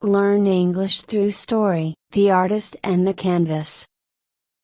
Learn English through story. The artist and the canvas.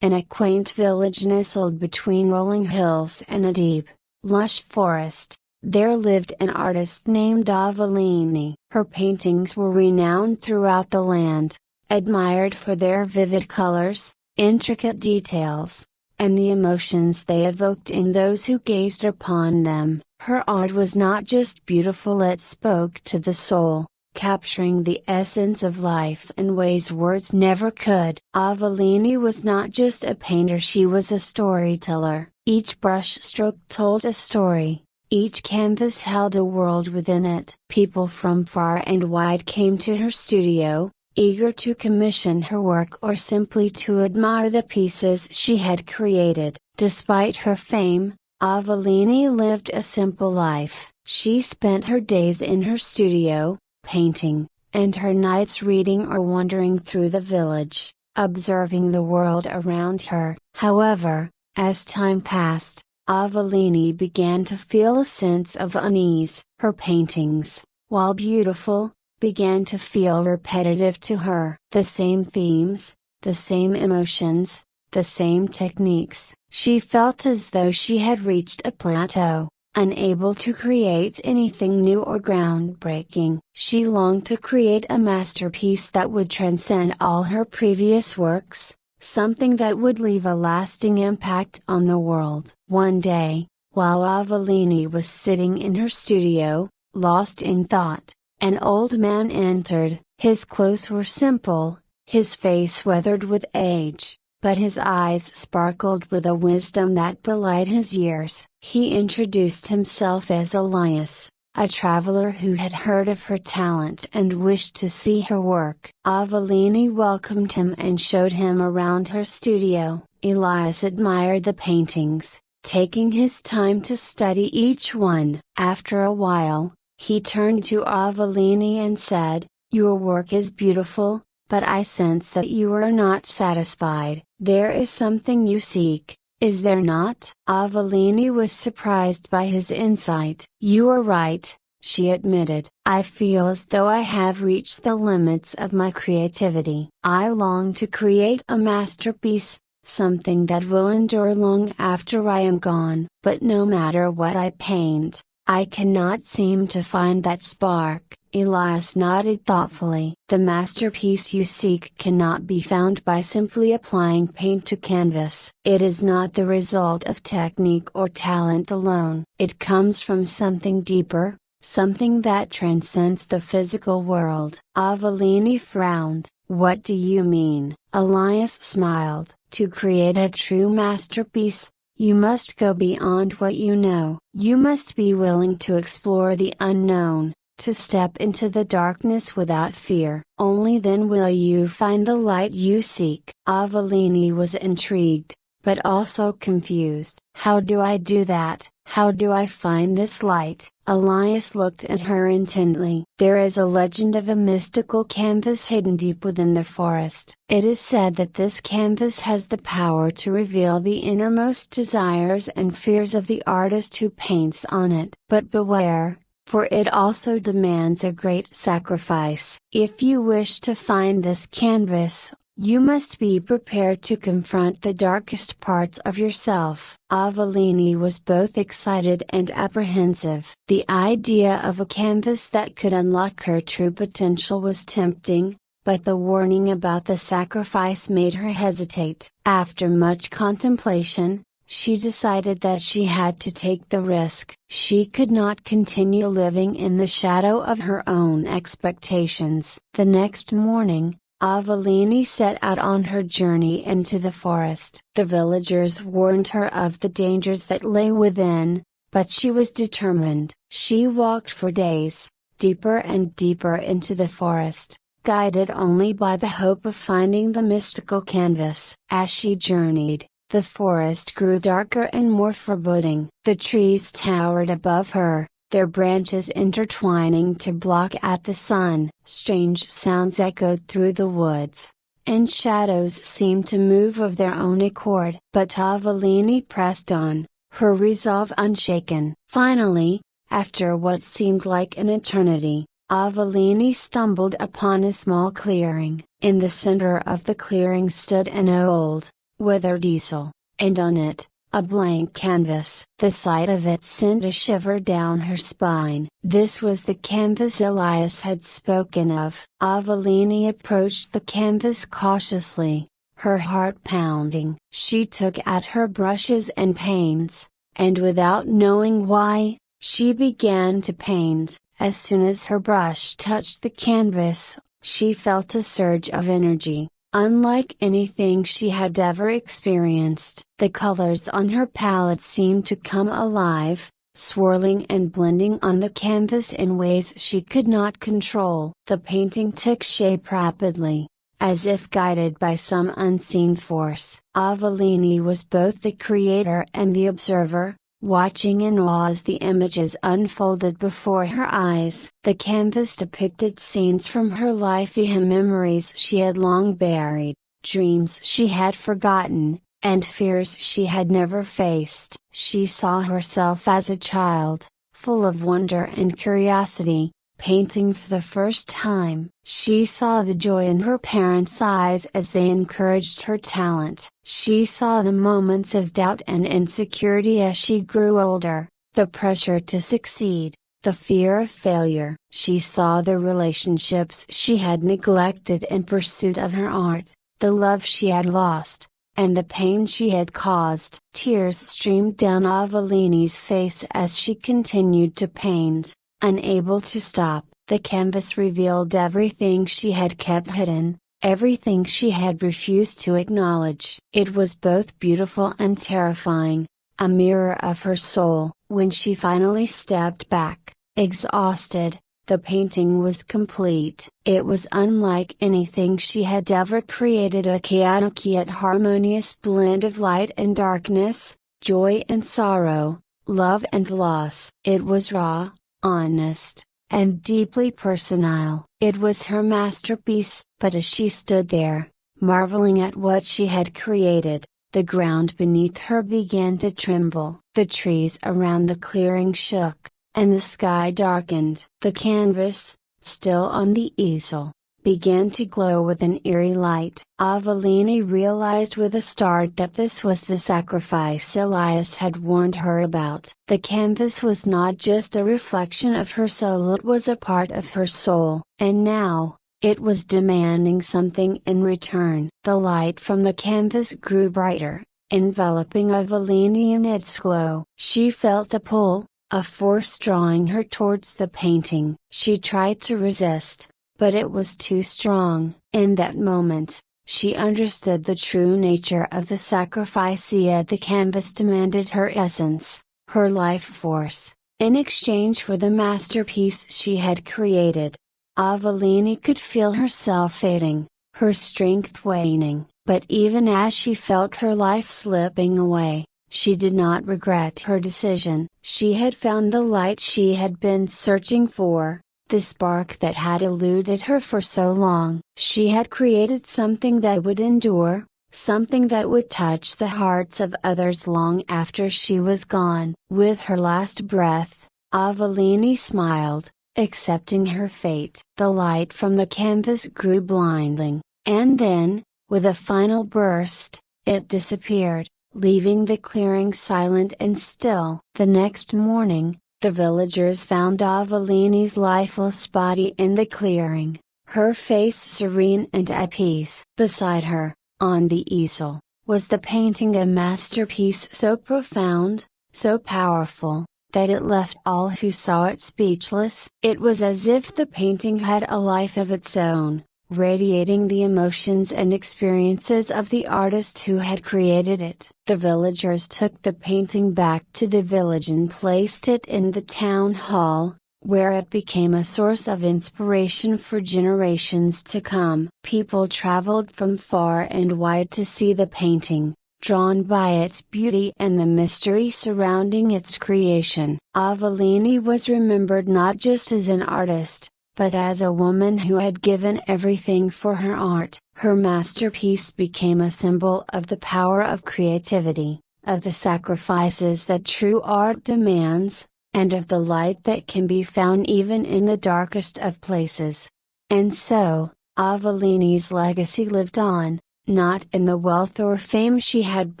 In a quaint village nestled between rolling hills and a deep, lush forest, there lived an artist named Avellini. Her paintings were renowned throughout the land, admired for their vivid colors, intricate details, and the emotions they evoked in those who gazed upon them. Her art was not just beautiful, it spoke to the soul, capturing the essence of life in ways words never could. Avellini was not just a painter, she was a storyteller. Each brush stroke told a story, each canvas held a world within it. People from far and wide came to her studio, eager to commission her work or simply to admire the pieces she had created. Despite her fame, Avellini lived a simple life. She spent her days in her studio, painting, and her nights reading or wandering through the village, observing the world around her. However, as time passed, Avellini began to feel a sense of unease. Her paintings, while beautiful, began to feel repetitive to her. The same themes, the same emotions, the same techniques. She felt as though she had reached a plateau, unable to create anything new or groundbreaking. She longed to create a masterpiece that would transcend all her previous works, something that would leave a lasting impact on the world. One day, while Avellini was sitting in her studio, lost in thought, an old man entered. His clothes were simple, his face weathered with age, but his eyes sparkled with a wisdom that belied his years. He introduced himself as Elias, a traveler who had heard of her talent and wished to see her work. Avellini welcomed him and showed him around her studio. Elias admired the paintings, taking his time to study each one. After a while, he turned to Avellini and said, "Your work is beautiful, but I sense that you are not satisfied. There is something you seek, is there not?" Avellini was surprised by his insight. "You are right," she admitted. "I feel as though I have reached the limits of my creativity. I long to create a masterpiece, something that will endure long after I am gone. But no matter what I paint, I cannot seem to find that spark." Elias nodded thoughtfully. "The masterpiece you seek cannot be found by simply applying paint to canvas. It is not the result of technique or talent alone. It comes from something deeper, something that transcends the physical world." Avellini frowned. "What do you mean?" Elias smiled. "To create a true masterpiece, you must go beyond what you know. You must be willing to explore the unknown, to step into the darkness without fear. Only then will you find the light you seek." Avellini was intrigued, but also confused. "How do I do that? How do I find this light?" Elias looked at her intently. "There is a legend of a mystical canvas hidden deep within the forest. It is said that this canvas has the power to reveal the innermost desires and fears of the artist who paints on it. But beware, for it also demands a great sacrifice. If you wish to find this canvas, you must be prepared to confront the darkest parts of yourself." Avellini was both excited and apprehensive. The idea of a canvas that could unlock her true potential was tempting, but the warning about the sacrifice made her hesitate. After much contemplation, she decided that she had to take the risk. She could not continue living in the shadow of her own expectations. The next morning, Avellini set out on her journey into the forest. The villagers warned her of the dangers that lay within, but she was determined. She walked for days, deeper and deeper into the forest, guided only by the hope of finding the mystical canvas. As she journeyed, the forest grew darker and more forbidding. The trees towered above her, their branches intertwining to block out the sun. Strange sounds echoed through the woods, and shadows seemed to move of their own accord. But Avellini pressed on, her resolve unshaken. Finally, after what seemed like an eternity, Avellini stumbled upon a small clearing. In the center of the clearing stood an old, withered easel, and on it, a blank canvas. The sight of it sent a shiver down her spine. This was the canvas Elias had spoken of. Avellini approached the canvas cautiously, her heart pounding. She took out her brushes and paints, and without knowing why, she began to paint. As soon as her brush touched the canvas, she felt a surge of energy, unlike anything she had ever experienced. The colors on her palette seemed to come alive, swirling and blending on the canvas in ways she could not control. The painting took shape rapidly, as if guided by some unseen force. Avellini was both the creator and the observer, watching in awe as the images unfolded before her eyes. The canvas depicted scenes from her life, memories she had long buried, dreams she had forgotten, and fears she had never faced. She saw herself as a child, full of wonder and curiosity, painting for the first time. She saw the joy in her parents' eyes as they encouraged her talent. She saw the moments of doubt and insecurity as she grew older, the pressure to succeed, the fear of failure. She saw the relationships she had neglected in pursuit of her art, the love she had lost, and the pain she had caused. Tears streamed down Avellini's face as she continued to paint. Unable to stop, the canvas revealed everything she had kept hidden, everything she had refused to acknowledge. It was both beautiful and terrifying, a mirror of her soul. When she finally stepped back, exhausted, the painting was complete. It was unlike anything she had ever created, a chaotic yet harmonious blend of light and darkness, joy and sorrow, love and loss. It was raw, honest, and deeply personal. It was her masterpiece. But as she stood there, marveling at what she had created, the ground beneath her began to tremble. The trees around the clearing shook, and the sky darkened. The canvas, still on the easel, began to glow with an eerie light. Avellini realized with a start that this was the sacrifice Elias had warned her about. The canvas was not just a reflection of her soul, it was a part of her soul. And now, it was demanding something in return. The light from the canvas grew brighter, enveloping Avellini in its glow. She felt a pull, a force drawing her towards the painting. She tried to resist, but it was too strong. In that moment, she understood the true nature of the sacrifice. The canvas demanded her essence, her life force, in exchange for the masterpiece she had created. Avellini could feel herself fading, her strength waning. But even as she felt her life slipping away, she did not regret her decision. She had found the light she had been searching for, the spark that had eluded her for so long. She had created something that would endure, something that would touch the hearts of others long after she was gone. With her last breath, Avellini smiled, accepting her fate. The light from the canvas grew blinding, and then, with a final burst, it disappeared, leaving the clearing silent and still. The next morning, the villagers found Avellini's lifeless body in the clearing, her face serene and at peace. Beside her, on the easel, was the painting, a masterpiece so profound, so powerful, that it left all who saw it speechless. It was as if the painting had a life of its own, radiating the emotions and experiences of the artist who had created it. The villagers took the painting back to the village and placed it in the town hall, where it became a source of inspiration for generations to come. People traveled from far and wide to see the painting, drawn by its beauty and the mystery surrounding its creation. Avellini was remembered not just as an artist, but as a woman who had given everything for her art. Her masterpiece became a symbol of the power of creativity, of the sacrifices that true art demands, and of the light that can be found even in the darkest of places. And so, Avellini's legacy lived on, not in the wealth or fame she had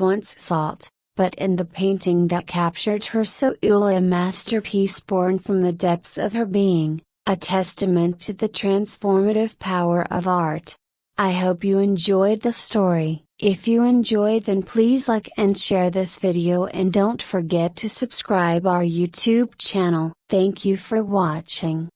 once sought, but in the painting that captured her soul, a masterpiece born from the depths of her being, a testament to the transformative power of art. I hope you enjoyed the story. If you enjoyed, then please like and share this video, and don't forget to subscribe our YouTube channel. Thank you for watching.